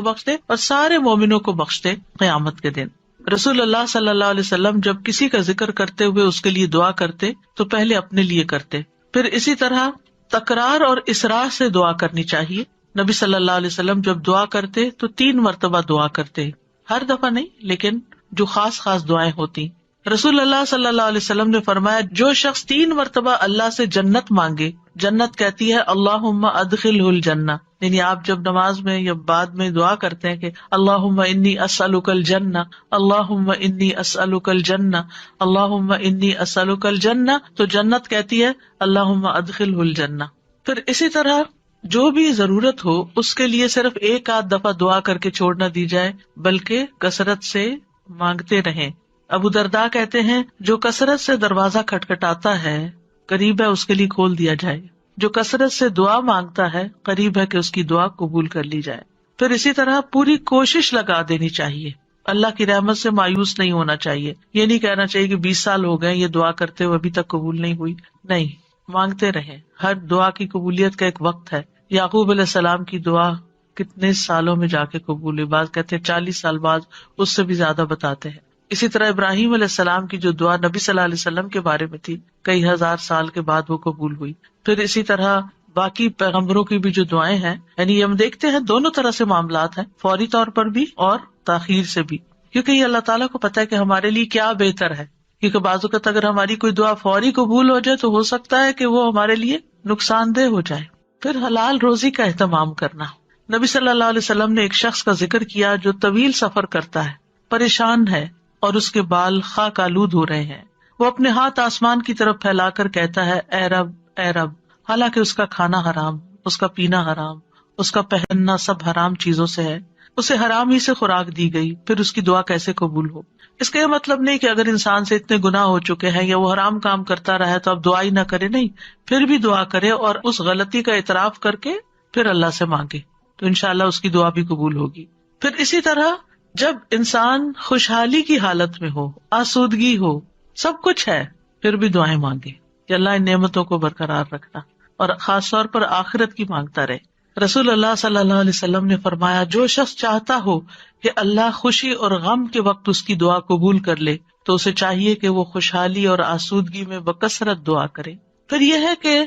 بخش دے اور سارے مومنوں کو بخش دے قیامت کے دن. رسول اللہ صلی اللہ علیہ وسلم جب کسی کا ذکر کرتے ہوئے اس کے لیے دعا کرتے تو پہلے اپنے لیے کرتے, پھر اسی طرح تکرار اور اصرار سے دعا کرنی چاہیے. نبی صلی اللہ علیہ وسلم جب دعا کرتے تو 3 مرتبہ دعا کرتے, ہر دفعہ نہیں لیکن جو خاص خاص دعائیں ہوتی. رسول اللہ صلی اللہ علیہ وسلم نے فرمایا جو شخص 3 مرتبہ اللہ سے جنت مانگے, جنت کہتی ہے اللہم ادخلہ الجنہ, یعنی آپ جب نماز میں یا بعد میں دعا کرتے ہیں کہ اللہم انی اسألک الجنہ, اللہم انی اسألک الجنہ, اللہم انی اسألک الجنہ, تو جنت کہتی ہے اللہم ادخلہ الجنہ. پھر اسی طرح جو بھی ضرورت ہو اس کے لیے صرف 1-8 دفعہ دعا کر کے چھوڑ نہ دی جائے بلکہ کثرت سے مانگتے رہیں. ابو درداء کہتے ہیں جو کثرت سے دروازہ کھٹکھٹاتا ہے قریب ہے اس کے لیے کھول دیا جائے, جو کثرت سے دعا مانگتا ہے قریب ہے کہ اس کی دعا قبول کر لی جائے. پھر اسی طرح پوری کوشش لگا دینی چاہیے, اللہ کی رحمت سے مایوس نہیں ہونا چاہیے. یہ نہیں کہنا چاہیے کہ 20 سال ہو گئے یہ دعا کرتے ہوئے ابھی تک قبول نہیں ہوئی, نہیں, مانگتے رہیں. ہر دعا کی قبولیت کا ایک وقت ہے. یعقوب علیہ السلام کی دعا کتنے سالوں میں جا کے قبول ہوئی, بعض کہتے ہیں 40 سال بعد, اس سے بھی زیادہ بتاتے ہیں. اسی طرح ابراہیم علیہ السلام کی جو دعا نبی صلی اللہ علیہ وسلم کے بارے میں تھی کئی ہزار سال کے بعد وہ قبول ہوئی. پھر اسی طرح باقی پیغمبروں کی بھی جو دعائیں ہیں, یعنی ہم دیکھتے ہیں دونوں طرح سے معاملات ہیں, فوری طور پر بھی اور تاخیر سے بھی, کیونکہ یہ اللہ تعالیٰ کو پتا ہے کہ ہمارے لیے کیا بہتر ہے. کیونکہ بعض اوقات اگر ہماری کوئی دعا فوری قبول ہو جائے تو ہو سکتا ہے کہ وہ ہمارے لیے نقصان دہ ہو جائے. پھر حلال روزی کا اہتمام کرنا. نبی صلی اللہ علیہ وسلم نے ایک شخص کا ذکر کیا جو طویل سفر کرتا ہے, پریشان ہے اور اس کے بال خاک آلود ہو رہے ہیں. وہ اپنے ہاتھ آسمان کی طرف پھیلا کر کہتا ہے اے رب اے رب, حالانکہ اس کا کھانا حرام, اس کا پینا حرام, اس کا پہننا سب حرام چیزوں سے ہے, اسے حرام ہی سے خوراک دی گئی, پھر اس کی دعا کیسے قبول ہو؟ اس کا یہ مطلب نہیں کہ اگر انسان سے اتنے گناہ ہو چکے ہیں یا وہ حرام کام کرتا رہا ہے تو اب دعا ہی نہ کرے, نہیں, پھر بھی دعا کرے اور اس غلطی کا اعتراف کر کے پھر اللہ سے مانگے تو انشاءاللہ اس کی دعا بھی قبول ہوگی. پھر اسی طرح جب انسان خوشحالی کی حالت میں ہو, آسودگی ہو, سب کچھ ہے, پھر بھی دعائیں مانگے کہ اللہ ان نعمتوں کو برقرار رکھنا, اور خاص طور پر آخرت کی مانگتا رہے. رسول اللہ صلی اللہ علیہ وسلم نے فرمایا جو شخص چاہتا ہو کہ اللہ خوشی اور غم کے وقت اس کی دعا قبول کر لے تو اسے چاہیے کہ وہ خوشحالی اور آسودگی میں بکثرت دعا کرے. پھر یہ ہے کہ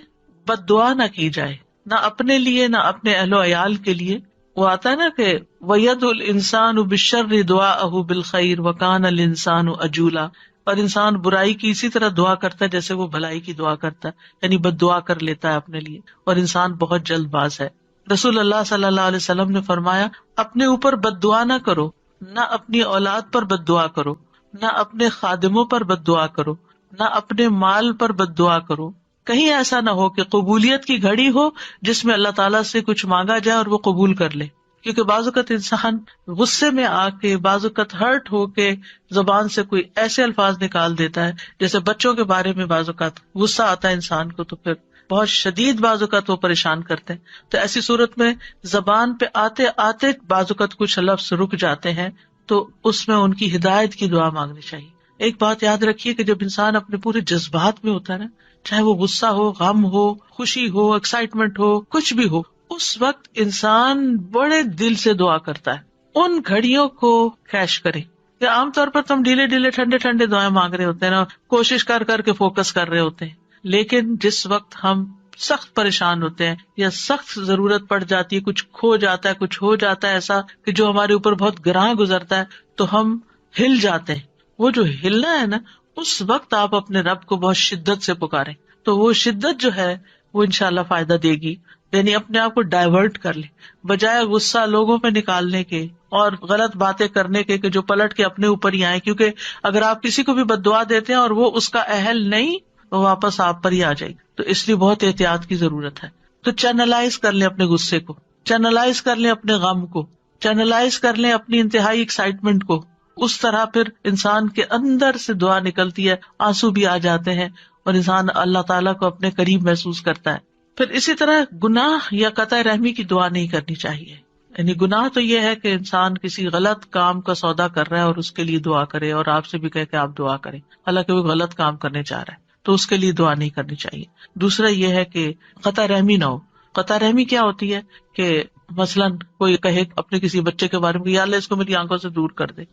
بد دعا نہ کی جائے, نہ اپنے لیے نہ اپنے اہل و عیال کے لیے. وہ آتا ہے نا کہ وَيَدْعُ الْإِنسَانُ بِالشَّرِّ دُعَاءَهُ بِالْخَيْرِ وَكَانَ الْإِنسَانُ عَجُولًا, اور انسان برائی کی اسی طرح دعا کرتا ہے جیسے وہ بھلائی کی دعا کرتا ہے, یعنی بد دعا کر لیتا ہے اپنے لیے, اور انسان بہت جلد باز ہے. رسول اللہ صلی اللہ علیہ وسلم نے فرمایا اپنے اوپر بد دعا نہ کرو, نہ اپنی اولاد پر بد دعا کرو, نہ اپنے خادموں پر بد دعا کرو, نہ اپنے مال پر بد دعا کرو. کہیں ایسا نہ ہو کہ قبولیت کی گھڑی ہو جس میں اللہ تعالیٰ سے کچھ مانگا جائے اور وہ قبول کر لے, کیونکہ بعض اوقات انسان غصے میں آ کے, بعض اوقات ہرٹ ہو کے زبان سے کوئی ایسے الفاظ نکال دیتا ہے, جیسے بچوں کے بارے میں بعض اوقات غصہ آتا ہے انسان کو تو پھر بہت شدید بعض اوقات وہ پریشان کرتے ہیں. تو ایسی صورت میں زبان پہ آتے آتے بعض اوقات کچھ لفظ رک جاتے ہیں, تو اس میں ان کی ہدایت کی دعا مانگنی چاہیے. ایک بات یاد رکھیے کہ جب انسان اپنے پورے جذبات میں ہوتا ہے نا, چاہے وہ غصہ ہو, غم ہو, خوشی ہو, ایکسائٹمنٹ ہو, کچھ بھی ہو, اس وقت انسان بڑے دل سے دعا کرتا ہے. ان گھڑیوں کو کیش کرے, کہ عام طور پر تم ڈھیلے ڈھیلے ٹھنڈے ٹھنڈے دعائیں مانگ رہے ہوتے ہیں نا، کوشش کر کر کے فوکس کر رہے ہوتے ہیں، لیکن جس وقت ہم سخت پریشان ہوتے ہیں یا سخت ضرورت پڑ جاتی ہے، کچھ کھو جاتا ہے، کچھ ہو جاتا ہے ایسا کہ جو ہمارے اوپر بہت گراں گزرتا ہے، تو ہم ہل جاتے ہیں. وہ جو ہلنا ہے نا، اس وقت آپ اپنے رب کو بہت شدت سے پکاریں، تو وہ شدت جو ہے وہ انشاءاللہ فائدہ دے گی. یعنی اپنے آپ کو ڈائیورٹ کر لیں، بجائے غصہ لوگوں پہ نکالنے کے اور غلط باتیں کرنے کے کہ جو پلٹ کے اپنے اوپر ہی آئے. کیونکہ اگر آپ کسی کو بھی بد دعا دیتے ہیں اور وہ اس کا اہل نہیں، وہ واپس آپ پر ہی آ جائے گی. تو اس لیے بہت احتیاط کی ضرورت ہے. تو چینلائز کر لیں اپنے غصے کو، چینلائز کر لیں اپنے غم کو، چینلائز کر لیں اپنی انتہائی ایکسائٹمنٹ کو. اس طرح پھر انسان کے اندر سے دعا نکلتی ہے، آنسو بھی آ جاتے ہیں اور انسان اللہ تعالیٰ کو اپنے قریب محسوس کرتا ہے. پھر اسی طرح گناہ یا قطع رحمی کی دعا نہیں کرنی چاہیے. یعنی گناہ تو یہ ہے کہ انسان کسی غلط کام کا سودا کر رہا ہے اور اس کے لیے دعا کرے اور آپ سے بھی کہے کہ آپ دعا کریں، حالانکہ وہ غلط کام کرنے چاہ رہا ہے، تو اس کے لیے دعا نہیں کرنی چاہیے. دوسرا یہ ہے کہ قطع رحمی نہ ہو. قطع رحمی کیا ہوتی ہے کہ مثلاً کوئی کہے اپنے کسی بچے کے بارے میں یا اللہ اس کو میری آنکھوں سے دور کر دے،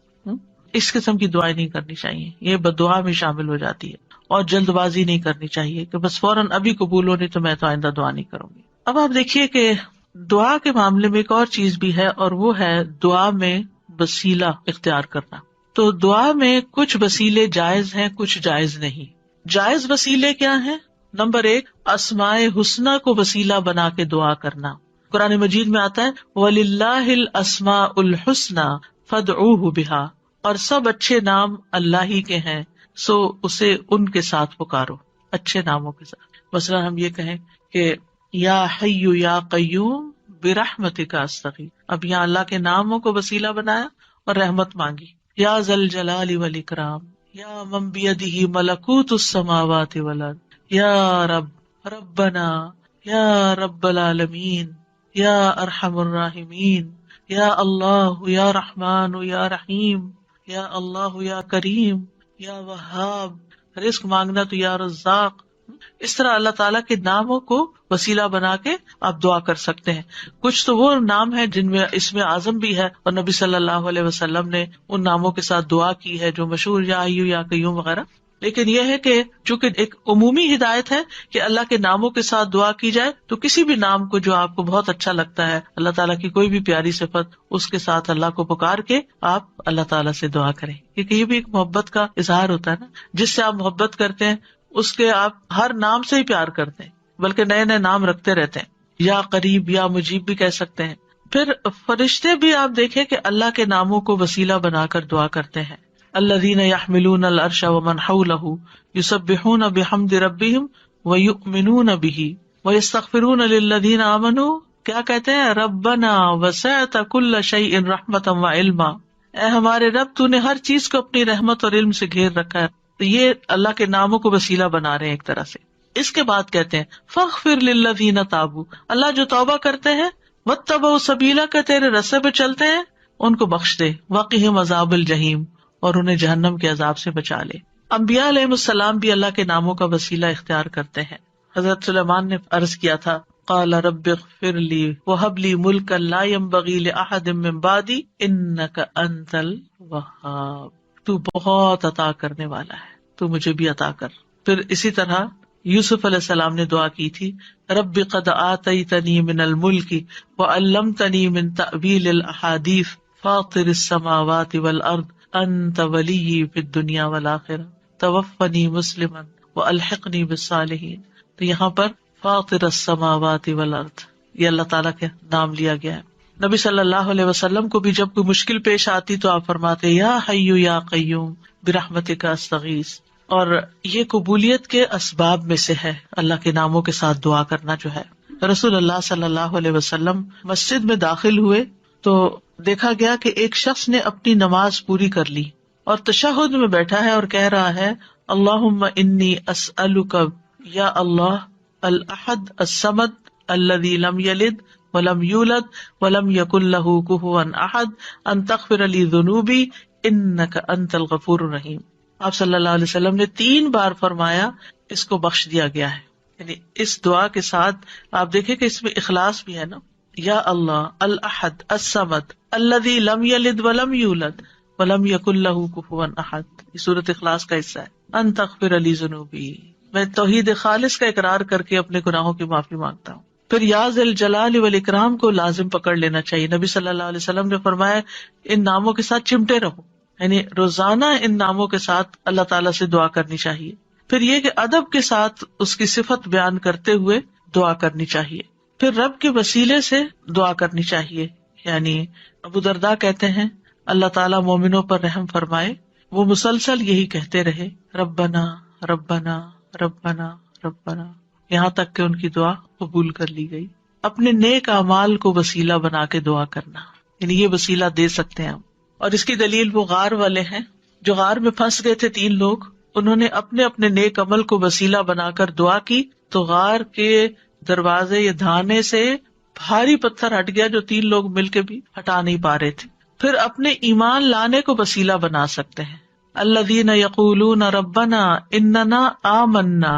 اس قسم کی دعائیں نہیں کرنی چاہیے، یہ بددعا میں شامل ہو جاتی ہے. اور جلد بازی نہیں کرنی چاہیے کہ بس فوراً ابھی قبول ہونی تو میں تو آئندہ دعا نہیں کروں گی. اب آپ دیکھیے کہ دعا کے معاملے میں ایک اور چیز بھی ہے، اور وہ ہے دعا میں وسیلہ اختیار کرنا. تو دعا میں کچھ وسیلے جائز ہیں، کچھ جائز نہیں. جائز وسیلے کیا ہیں؟ نمبر 1، اسماء حسنی کو وسیلہ بنا کے دعا کرنا. قرآن مجید میں آتا ہے وَلِلَّهِ الْأَسْمَاءُ الْحُسْنَى فَادْعُوهُ بِهَا، اور سب اچھے نام اللہ ہی کے ہیں، سو اسے ان کے ساتھ پکارو، اچھے ناموں کے ساتھ. مثلا ہم یہ کہیں کہ یا حی یا قیوم برحمتک استغیث، اب یہاں اللہ کے ناموں کو وسیلہ بنایا اور رحمت مانگی. یا ذا الجلال والاکرام، یا من بیدہ ملکوت السماوات والارض، یا رب ربنا، یا رب العالمین، یا ارحم الراحمین، یا اللہ یا رحمان یا رحیم، یا اللہ یا کریم، یا وہاب. رزق مانگنا تو یا رزاق. اس طرح اللہ تعالیٰ کے ناموں کو وسیلہ بنا کے آپ دعا کر سکتے ہیں. کچھ تو وہ نام ہیں جن میں اسم اعظم بھی ہے، اور نبی صلی اللہ علیہ وسلم نے ان ناموں کے ساتھ دعا کی ہے جو مشہور یا حی یا قیوم وغیرہ. لیکن یہ ہے کہ چونکہ ایک عمومی ہدایت ہے کہ اللہ کے ناموں کے ساتھ دعا کی جائے، تو کسی بھی نام کو جو آپ کو بہت اچھا لگتا ہے، اللہ تعالیٰ کی کوئی بھی پیاری صفت، اس کے ساتھ اللہ کو پکار کے آپ اللہ تعالیٰ سے دعا کریں. کیونکہ یہ بھی ایک محبت کا اظہار ہوتا ہے نا، جس سے آپ محبت کرتے ہیں اس کے آپ ہر نام سے ہی پیار کرتے ہیں، بلکہ نئے نئے نام رکھتے رہتے ہیں. یا قریب یا مجیب بھی کہہ سکتے ہیں. پھر فرشتے بھی آپ دیکھیں کہ اللہ کے ناموں کو وسیلہ بنا کر دعا کرتے ہیں. الذین یحملون العرش ومن حولہ یسبحون بحمد ربہم ویؤمنون بہ ویستغفرون للذین آمنوا. کیا کہتے ہیں؟ ربنا وسعت کل شیء رحمتا وعلما، اے ہمارے رب تو نے ہر چیز کو اپنی رحمت اور علم سے گھیر رکھا ہے. تو یہ اللہ کے ناموں کو وسیلہ بنا رہے ہیں ایک طرح سے. اس کے بعد کہتے ہیں فاغفر للذین تابوا، اللہ جو توبہ کرتے ہیں، واتبعوا سبیلک، کہ تیرے رستے پہ چلتے ہیں، ان کو بخش دے. وقہم عذاب الجحیم، اور انہیں جہنم کے عذاب سے بچا لے. انبیاء علیہ السلام بھی اللہ کے ناموں کا وسیلہ اختیار کرتے ہیں. حضرت سلیمان نے عرض کیا تھا قال رب اغفر لی وہب لی ملکا لا ينبغی لأحد من بعدی انک انت الوہاب. تو بہت عطا کرنے والا ہے، تو مجھے بھی عطا کر. پھر اسی طرح یوسف علیہ السلام نے دعا کی تھی رب قد آتیتنی من الملک وعلمتنی من تأویل الاحادیث فاطر السماوات والارض انت ولی فی الدنیا والآخرہ توفنی مسلما والحقنی بالصالحین. تو یہاں پر فاطر السماوات والارض یہ اللہ تعالیٰ کے نام لیا گیا ہے. نبی صلی اللہ علیہ وسلم کو بھی جب کوئی مشکل پیش آتی تو آپ فرماتے یا حی یا قیوم برحمتک استغیث. اور یہ قبولیت کے اسباب میں سے ہے اللہ کے ناموں کے ساتھ دعا کرنا جو ہے. رسول اللہ صلی اللہ علیہ وسلم مسجد میں داخل ہوئے تو دیکھا گیا کہ ایک شخص نے اپنی نماز پوری کر لی اور تشہد میں بیٹھا ہے اور کہہ رہا ہے اللہم انی اسألک یا اللہ الاحد الصمد الذی لم یلد ولم یولد ولم یکن لہ کفوا احد ان تغفر لی ذنوبی انک انت الغفور الرحیم. آپ صلی اللہ علیہ وسلم نے 3 بار فرمایا اس کو بخش دیا گیا ہے. یعنی اس دعا کے ساتھ آپ دیکھیں کہ اس میں اخلاص بھی ہے نا. یا اللہ الاحد الصمد الذی لم یلد ولم یولد وَلَمْ يَكُنْ لَهُ كُفُوًا أَحَدٌ، یہ سورۃ اخلاص کا حصہ ہے۔ أَن تَغْفِرَ لِي ذُنُوبِي، میں توحید خالص کا اقرار کر کے اپنے گناہوں کی معافی مانگتا ہوں۔ پھر یا ذی الجلال والاکرام کو لازم پکڑ لینا چاہیے۔ نبی صلی اللہ علیہ وسلم نے فرمایا ان ناموں کے ساتھ چمٹے رہو، یعنی روزانہ ان ناموں کے ساتھ اللہ تعالیٰ سے دعا کرنی چاہیے۔ پھر یہ کہ ادب کے ساتھ اس کی صفت بیان کرتے ہوئے دعا کرنی چاہیے۔ پھر رب کے وسیلے سے دعا کرنی چاہیے، یعنی ابو درداء کہتے ہیں اللہ تعالیٰ مومنوں پر رحم فرمائے، وہ مسلسل یہی کہتے رہے ربنا ربنا ربنا ربنا، یہاں تک کہ ان کی دعا قبول کر لی گئی۔ اپنے نیک اعمال کو وسیلہ بنا کے دعا کرنا، یعنی یہ وسیلہ دے سکتے ہیں ہم۔ اور اس کی دلیل وہ غار والے ہیں جو غار میں پھنس گئے تھے، 3 لوگ، انہوں نے اپنے اپنے نیک عمل کو وسیلہ بنا کر دعا کی تو غار کے دروازے یا دھانے سے بھاری پتھر ہٹ گیا جو 3 لوگ مل کے بھی ہٹا نہیں پا رہے تھے۔ پھر اپنے ایمان لانے کو وسیلہ بنا سکتے ہیں، الذین یقولون ربنا اننا آمنا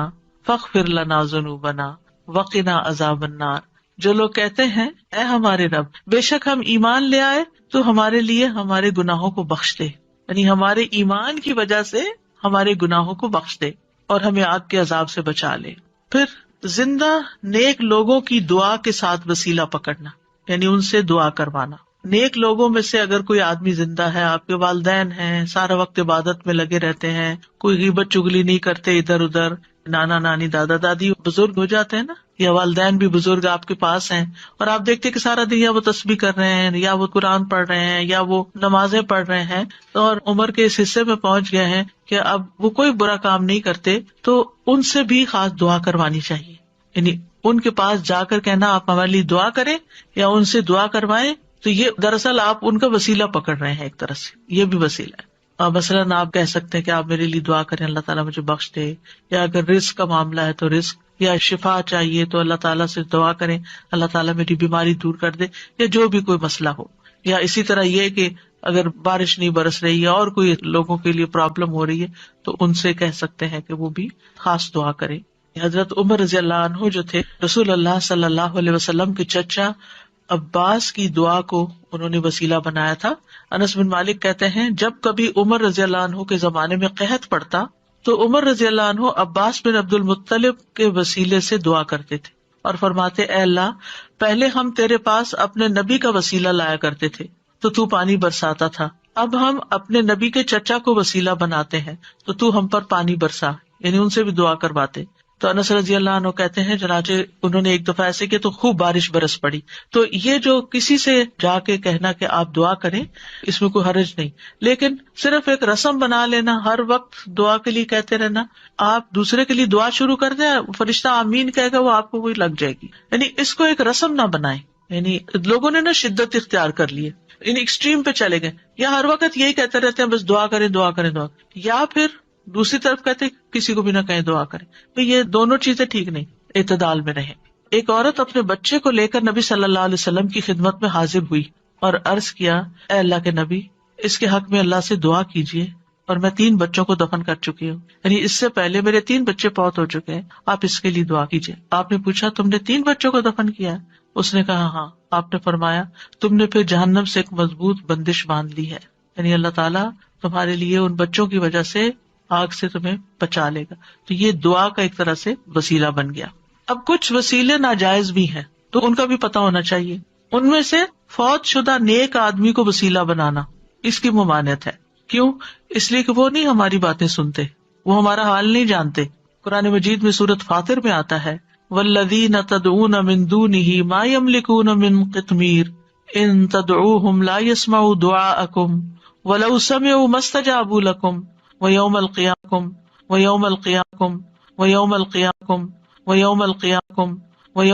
فاغفر لنا ذنوبنا وقنا عذاب النار، جو لوگ کہتے ہیں اے ہمارے رب، بے شک ہم ایمان لے آئے تو ہمارے لیے ہمارے گناہوں کو بخش دے، یعنی ہمارے ایمان کی وجہ سے ہمارے گناہوں کو بخش دے اور ہمیں آگ کے عذاب سے بچا لے۔ پھر زندہ نیک لوگوں کی دعا کے ساتھ وسیلہ پکڑنا، یعنی ان سے دعا کروانا۔ نیک لوگوں میں سے اگر کوئی آدمی زندہ ہے، آپ کے والدین ہیں، سارا وقت عبادت میں لگے رہتے ہیں، کوئی غیبت چگلی نہیں کرتے ادھر ادھر، نانا نانی دادا دادی بزرگ ہو جاتے ہیں نا، یا والدین بھی بزرگ آپ کے پاس ہیں، اور آپ دیکھتے کہ سارا دن یا وہ تسبیح کر رہے ہیں، یا وہ قرآن پڑھ رہے ہیں، یا وہ نمازیں پڑھ رہے ہیں، اور عمر کے اس حصے میں پہنچ گئے ہیں کہ اب وہ کوئی برا کام نہیں کرتے، تو ان سے بھی خاص دعا کروانی چاہیے۔ یعنی ان کے پاس جا کر کہنا آپ ہمارے لیے دعا کریں یا ان سے دعا کروائیں، تو یہ دراصل آپ ان کا وسیلہ پکڑ رہے ہیں، ایک طرح سے یہ بھی وسیلہ ہے۔ مثلاً آپ کہہ سکتے ہیں کہ آپ میرے لیے دعا کریں اللہ تعالیٰ مجھے بخش دے، یا اگر رزق کا معاملہ ہے تو رزق، یا شفا چاہیے تو اللہ تعالیٰ سے دعا کریں اللہ تعالیٰ میری بیماری دور کر دے، یا جو بھی کوئی مسئلہ ہو۔ یا اسی طرح یہ کہ اگر بارش نہیں برس رہی ہے اور کوئی لوگوں کے لیے پرابلم ہو رہی ہے تو ان سے کہہ سکتے ہیں کہ وہ بھی خاص دعا کریں۔ حضرت عمر رضی اللہ عنہ جو تھے رسول اللہ صلی اللہ علیہ وسلم کے چچا عباس کی دعا کو انہوں نے وسیلہ بنایا تھا۔ انس بن مالک کہتے ہیں جب کبھی عمر رضی اللہ عنہ کے زمانے میں قحط پڑتا تو عمر رضی اللہ عنہ عباس بن عبد المطلب کے وسیلے سے دعا کرتے تھے اور فرماتے اے اللہ، پہلے ہم تیرے پاس اپنے نبی کا وسیلہ لایا کرتے تھے تو پانی برساتا تھا، اب ہم اپنے نبی کے چچا کو وسیلہ بناتے ہیں تو ہم پر پانی برسا، یعنی ان سے بھی دعا کرواتے۔ تو انس رضی اللہ عنہ کہتے ہیں چنانچہ انہوں نے ایک دفعہ ایسے کیا تو خوب بارش برس پڑی۔ تو یہ جو کسی سے جا کے کہنا کہ آپ دعا کریں، اس میں کوئی حرج نہیں، لیکن صرف ایک رسم بنا لینا، ہر وقت دعا کے لیے کہتے رہنا، آپ دوسرے کے لیے دعا شروع کر دیں، فرشتہ آمین کہے گا وہ آپ کو وہی لگ جائے گی، یعنی اس کو ایک رسم نہ بنائیں۔ یعنی لوگوں نے نا شدت اختیار کر لی ہے، یعنی ایکسٹریم پہ چلے گئے، یا ہر وقت یہی کہتے رہتے ہیں بس دعا کریں دعا کریں دعا، یا پھر دوسری طرف کہتے کسی کو بھی نہ کہیں دعا کریں۔ تو یہ دونوں چیزیں ٹھیک نہیں، اعتدال میں رہیں۔ ایک عورت اپنے بچے کو لے کر نبی صلی اللہ علیہ وسلم کی خدمت میں حاضر ہوئی اور عرض کیا اے اللہ کے نبی، اس کے حق میں اللہ سے دعا کیجیے، اور میں 3 بچوں کو دفن کر چکی ہوں، یعنی اس سے پہلے میرے 3 بچے فوت ہو چکے ہیں، آپ اس کے لیے دعا کیجیے۔ آپ نے پوچھا تم نے 3 بچوں کو دفن کیا ہے؟ اس نے کہا ہاں۔ آپ نے فرمایا تم نے پھر جہنم سے ایک مضبوط بندش باندھ لی ہے، یعنی اللہ تعالیٰ تمہارے لیے ان بچوں کی وجہ سے آگ سے تمہیں بچا لے گا۔ تو یہ دعا کا ایک طرح سے وسیلہ بن گیا۔ اب کچھ وسیلے ناجائز بھی ہیں تو ان کا بھی پتہ ہونا چاہیے۔ ان میں سے فوت شدہ نیک آدمی کو وسیلہ بنانا، اس کی ممانعت ہے۔ کیوں؟ اس لیے کہ وہ نہیں ہماری باتیں سنتے، وہ ہمارا حال نہیں جانتے۔ قرآن مجید میں سورۃ فاطر میں آتا ہے والذین تدعون من دونہ ما یملکون من قطمیر ان تدعوہم لا یسمعوا دعاءکم ولو سمعوا ما استجابوا لکم وَيَوْمَ الْقِيَامَةِ وَيَوْمَ الْقِيَامَةِ وَيَوْمَ الْقِيَامَةِ وَيَوْمَ الْقِيَامَةِ وَيَوْمَ